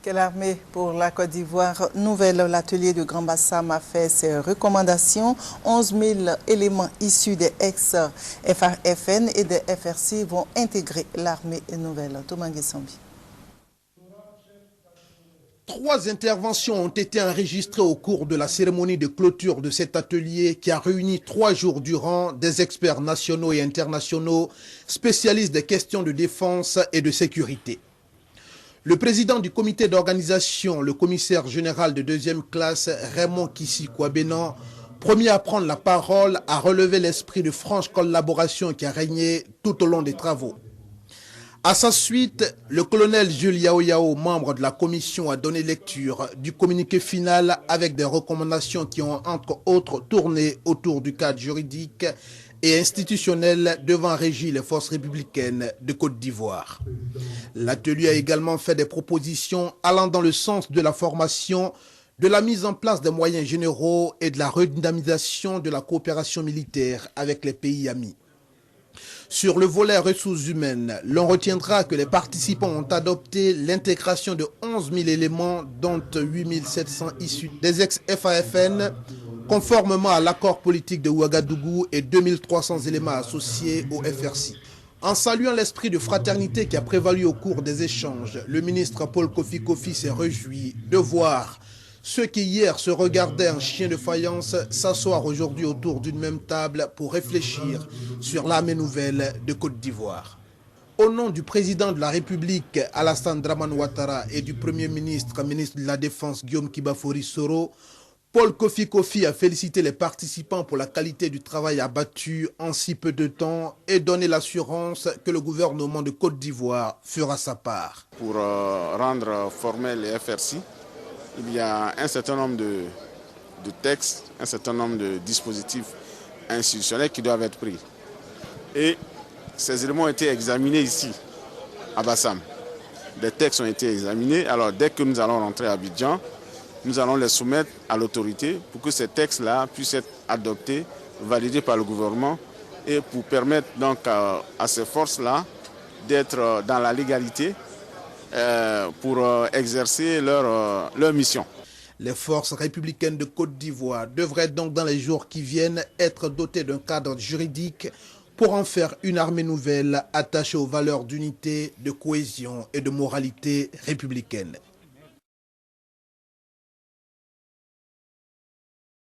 Quelle armée pour la Côte d'Ivoire nouvelle? L'atelier de Grand Bassam a fait ses recommandations. 11 000 éléments issus des ex-FAFN et des FRC vont intégrer l'armée nouvelle. Thomas Nguessambi. 3 interventions ont été enregistrées au cours de la cérémonie de clôture de cet atelier qui a réuni 3 jours durant des experts nationaux et internationaux spécialistes des questions de défense et de sécurité. Le président du comité d'organisation, le commissaire général de 2e classe, Raymond Kissi-Kouabenan, premier à prendre la parole, a relevé l'esprit de franche collaboration qui a régné tout au long des travaux. À sa suite, le colonel Jules Yao Yao, membre de la commission, a donné lecture du communiqué final avec des recommandations qui ont entre autres tourné autour du cadre juridique et institutionnel devant régir les forces républicaines de Côte d'Ivoire. L'atelier a également fait des propositions allant dans le sens de la formation, de la mise en place des moyens généraux et de la redynamisation de la coopération militaire avec les pays amis. Sur le volet ressources humaines, l'on retiendra que les participants ont adopté l'intégration de 11 000 éléments, dont 8 700 issus des ex-FAFN, conformément à l'accord politique de Ouagadougou, et 2300 éléments associés au FRC. En saluant l'esprit de fraternité qui a prévalu au cours des échanges, le ministre Paul Kofi Kofi s'est réjoui de voir ceux qui hier se regardaient en chien de faïence s'asseoir aujourd'hui autour d'une même table pour réfléchir sur l'armée nouvelle de Côte d'Ivoire. Au nom du président de la République, Alassane Dramane Ouattara, et du Premier ministre, ministre de la Défense, Guillaume Kibafori Soro, Paul Kofi Kofi a félicité les participants pour la qualité du travail abattu en si peu de temps et donné l'assurance que le gouvernement de Côte d'Ivoire fera sa part. Pour rendre formel les FRC, il y a un certain nombre de textes, un certain nombre de dispositifs institutionnels qui doivent être pris. Et ces éléments ont été examinés ici, à Bassam. Des textes ont été examinés. Alors dès que nous allons rentrer à Abidjan, nous allons les soumettre à l'autorité pour que ces textes-là puissent être adoptés, validés par le gouvernement et pour permettre donc à ces forces-là d'être dans la légalité pour exercer leur mission. Les forces républicaines de Côte d'Ivoire devraient donc dans les jours qui viennent être dotées d'un cadre juridique pour en faire une armée nouvelle attachée aux valeurs d'unité, de cohésion et de moralité républicaine.